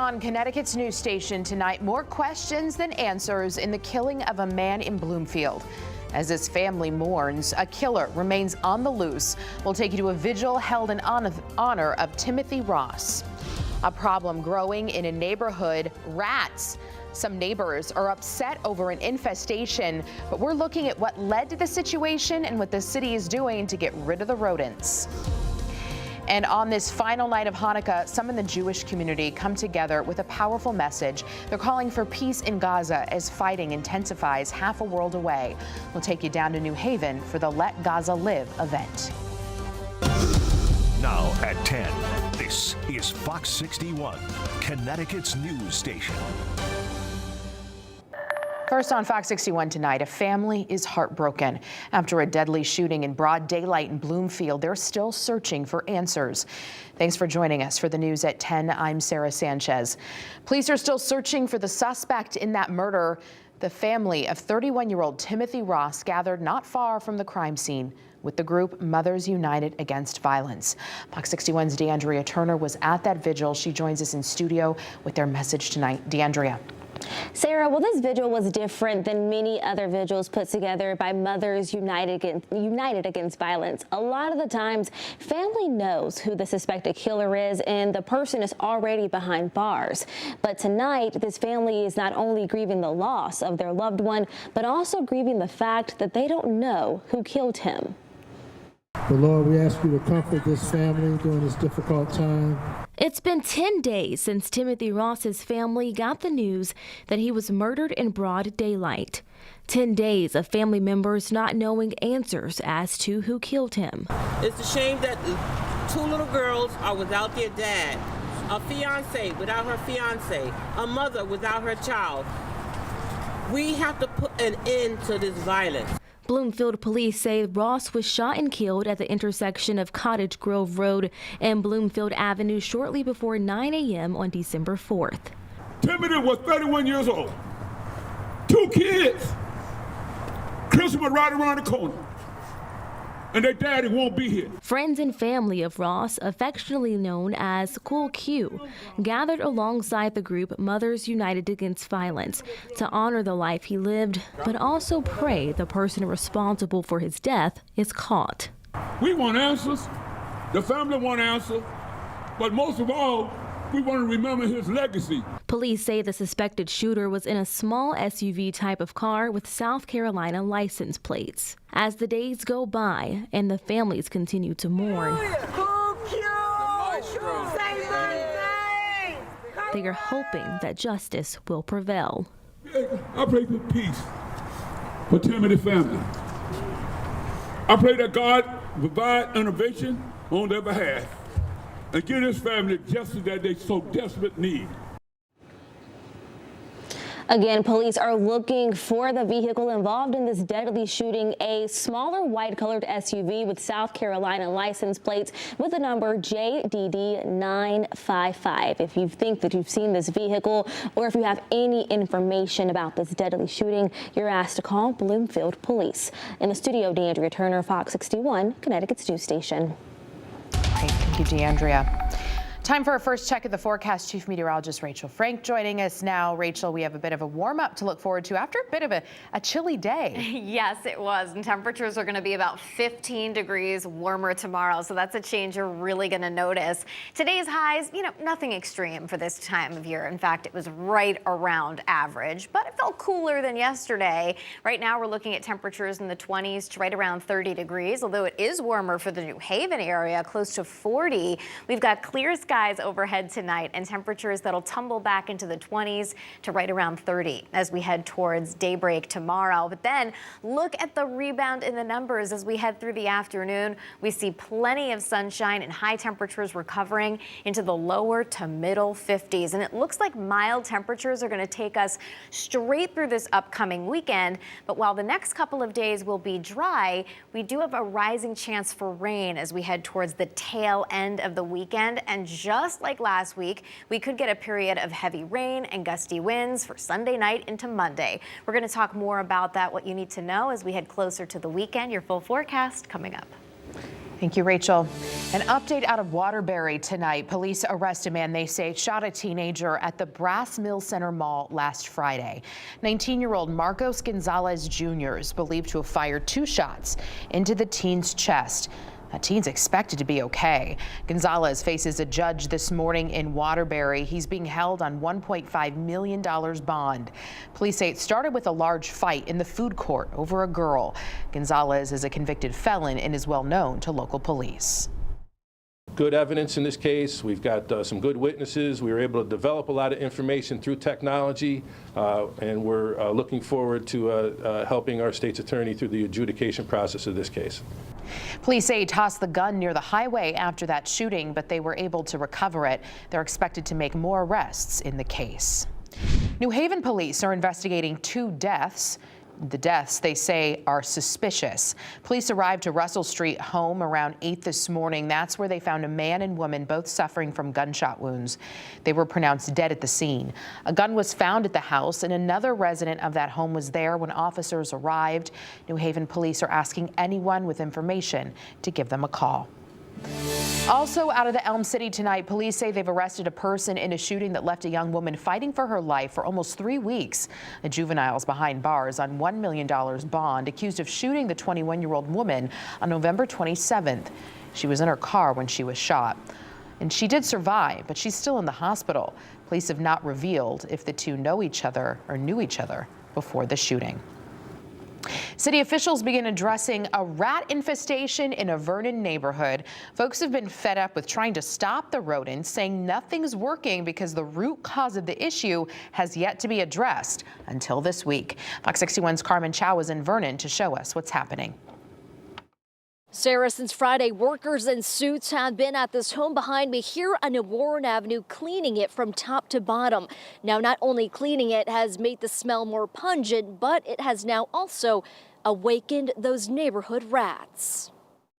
on Connecticut's news station tonight, more questions than answers in the killing of a man in Bloomfield. As his family mourns, a killer remains on the loose. We'll take you to a vigil held in honor of Timothy Ross. A problem growing in a neighborhood, rats. Some neighbors are upset over an infestation, but we're looking at what led to the situation and what the city is doing to get rid of the rodents. And on this final night of Hanukkah, some in the Jewish community come together with a powerful message. They're calling for peace in Gaza as fighting intensifies half a world away. We'll take you down to New Haven for the Let Gaza Live event. Now at 10, this is Fox 61, Connecticut's news station. First on Fox 61 tonight, a family is heartbroken. After a deadly shooting in broad daylight in Bloomfield, they're still searching for answers. Thanks for joining us for the news at 10. I'm Sarah Sanchez. Police are still searching for the suspect in that murder. The family of 31-year-old Timothy Ross gathered not far from the crime scene with the group Mothers United Against Violence. Fox 61's DeAndrea Turner was at that vigil. She joins us in studio with their message tonight. DeAndrea. Sarah, well, this vigil was different than many other vigils put together by Mothers United Against Violence. A lot of the times, family knows who the suspected killer is and the person is already behind bars. But tonight, this family is not only grieving the loss of their loved one, but also grieving the fact that they don't know who killed him. But Lord, we ask you to comfort this family during this difficult time. It's been 10 days since Timothy Ross's family got the news that he was murdered in broad daylight. 10 days of family members not knowing answers as to who killed him. It's a shame that two little girls are without their dad, a fiance without her fiance, a mother without her child. We have to put an end to this violence. Bloomfield police say Ross was shot and killed at the intersection of Cottage Grove Road and Bloomfield Avenue shortly before 9 a.m. on December 4th. Timothy was 31 years old. 2 kids. Christmas right around the corner. And their daddy won't be here. Friends and family of Ross, affectionately known as Cool Q, gathered alongside the group Mothers United Against Violence to honor the life he lived, but also pray the person responsible for his death is caught. We want answers. The family want answers. But most of all, we want to remember his legacy. Police say the suspected shooter was in a small SUV type of car with South Carolina license plates. As the days go by and the families continue to mourn, they are hoping that justice will prevail. I pray for peace for Timothy's family. I pray that God provide innovation on their behalf and give this family justice that they so desperately need. Again, police are looking for the vehicle involved in this deadly shooting, a smaller white-colored SUV with South Carolina license plates with the number JDD955. If you think that you've seen this vehicle or if you have any information about this deadly shooting, you're asked to call Bloomfield Police. In the studio, DeAndrea Turner, Fox 61, Connecticut's news station. Great. Thank you, DeAndrea. Time for our first check of the forecast. Chief Meteorologist Rachel Frank joining us now. Rachel, we have a bit of a warm-up to look forward to after a bit of a chilly day. Yes, it was. And temperatures are going to be about 15 degrees warmer tomorrow. So that's a change you're really going to notice. Today's highs, nothing extreme for this time of year. In fact, it was right around average, but it felt cooler than yesterday. Right now, we're looking at temperatures in the 20s to right around 30 degrees, although it is warmer for the New Haven area, close to 40. We've got clear skies overhead tonight and temperatures that'll tumble back into the 20s to right around 30 as we head towards daybreak tomorrow. But then look at the rebound in the numbers as we head through the afternoon. We see plenty of sunshine and high temperatures recovering into the lower to middle 50s. And it looks like mild temperatures are going to take us straight through this upcoming weekend. But while the next couple of days will be dry, we do have a rising chance for rain as we head towards the tail end of the weekend. And just like last week, we could get a period of heavy rain and gusty winds for Sunday night into Monday. We're going to talk more about that, what you need to know as we head closer to the weekend. Your full forecast coming up. Thank you, Rachel. An update out of Waterbury tonight. Police arrest a man they say shot a teenager at the Brass Mill Center Mall last Friday. 19-year-old Marcos Gonzalez Jr. is believed to have fired 2 shots into the teen's chest. The teen's expected to be okay. Gonzalez faces a judge this morning in Waterbury. He's being held on $1.5 million bond. Police say it started with a large fight in the food court over a girl. Gonzalez is a convicted felon and is well known to local police. Good evidence in this case. We've got some good witnesses. We were able to develop a lot of information through technology, and we're looking forward to helping our state's attorney through the adjudication process of this case. Police say he tossed the gun near the highway after that shooting, but they were able to recover it. They're expected to make more arrests in the case. New Haven police are investigating 2 deaths. The deaths, they say, are suspicious. Police arrived to Russell Street home around 8 this morning. That's where they found a man and woman both suffering from gunshot wounds. They were pronounced dead at the scene. A gun was found at the house, and another resident of that home was there when officers arrived. New Haven police are asking anyone with information to give them a call. Also out of the Elm City tonight, police say they've arrested a person in a shooting that left a young woman fighting for her life for almost 3 weeks. The juvenile's behind bars on $1 million bond, accused of shooting the 21-year-old woman on November 27th. She was in her car when she was shot. And she did survive, but she's still in the hospital. Police have not revealed if the two know each other or knew each other before the shooting. City officials begin addressing a rat infestation in a Vernon neighborhood. Folks have been fed up with trying to stop the rodents, saying nothing's working because the root cause of the issue has yet to be addressed until this week. Fox 61's Carmen Chow is in Vernon to show us what's happening. Sarah, since Friday, workers in suits have been at this home behind me here on Warren Avenue, cleaning it from top to bottom. Now, not only cleaning it has made the smell more pungent, but it has now also awakened those neighborhood rats.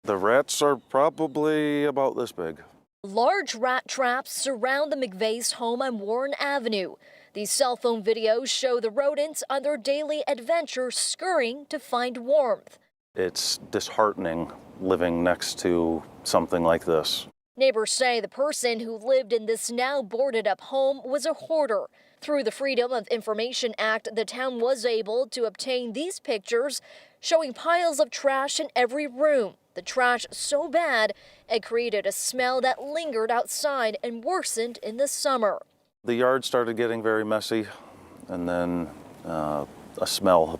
The rats are probably about this big. Large rat traps surround the McVeigh's home on Warren Avenue. These cell phone videos show the rodents on their daily adventure scurrying to find warmth. It's disheartening living next to something like this. Neighbors say the person who lived in this now boarded up home was a hoarder. Through the Freedom of Information Act, the town was able to obtain these pictures showing piles of trash in every room. The trash so bad it created a smell that lingered outside and worsened in the summer. The yard started getting very messy, and then a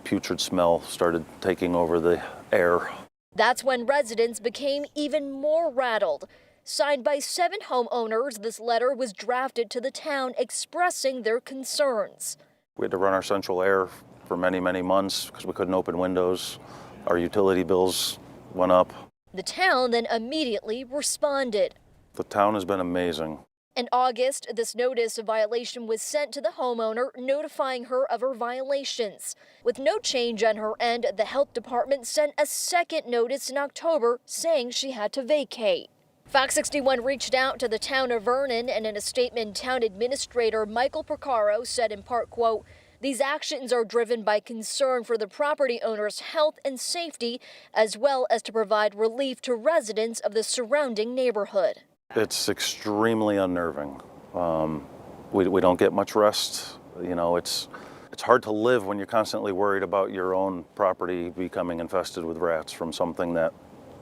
putrid smell started taking over the air. That's when residents became even more rattled. Signed by 7 homeowners, this letter was drafted to the town expressing their concerns. We had to run our central air for many, many months because we couldn't open windows. Our utility bills went up. The town then immediately responded. The town has been amazing. In August, this notice of violation was sent to the homeowner, notifying her of her violations. With no change on her end, the health department sent a second notice in October saying she had to vacate. Fox 61 reached out to the town of Vernon, and in a statement, town administrator Michael Porcaro said in part, quote, "These actions are driven by concern for the property owner's health and safety, as well as to provide relief to residents of the surrounding neighborhood." It's extremely unnerving. We don't get much rest. You know, it's hard to live when you're constantly worried about your own property becoming infested with rats from something that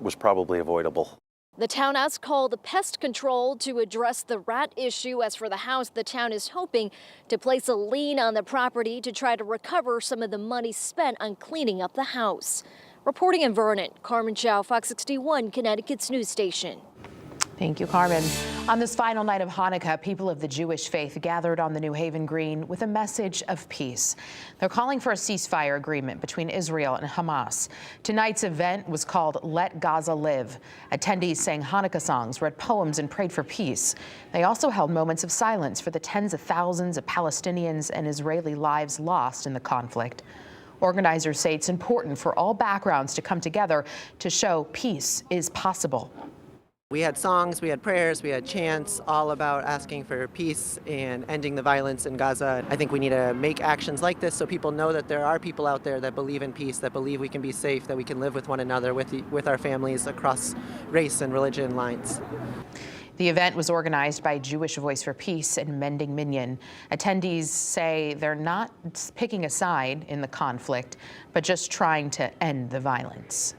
was probably avoidable. The town has called pest control to address the rat issue. As for the house, the town is hoping to place a lien on the property to try to recover some of the money spent on cleaning up the house. Reporting in Vernon, Carmen Chow, Fox 61, Connecticut's news station. Thank you, Carmen. On this final night of Hanukkah, people of the Jewish faith gathered on the New Haven Green with a message of peace. They're calling for a ceasefire agreement between Israel and Hamas. Tonight's event was called Let Gaza Live. Attendees sang Hanukkah songs, read poems, and prayed for peace. They also held moments of silence for the tens of thousands of Palestinians and Israeli lives lost in the conflict. Organizers say it's important for all backgrounds to come together to show peace is possible. We had songs, we had prayers, we had chants, all about asking for peace and ending the violence in Gaza. I think we need to make actions like this so people know that there are people out there that believe in peace, that believe we can be safe, that we can live with one another, with our families across race and religion lines. The event was organized by Jewish Voice for Peace and Mending Minyan. Attendees say they're not picking a side in the conflict, but just trying to end the violence.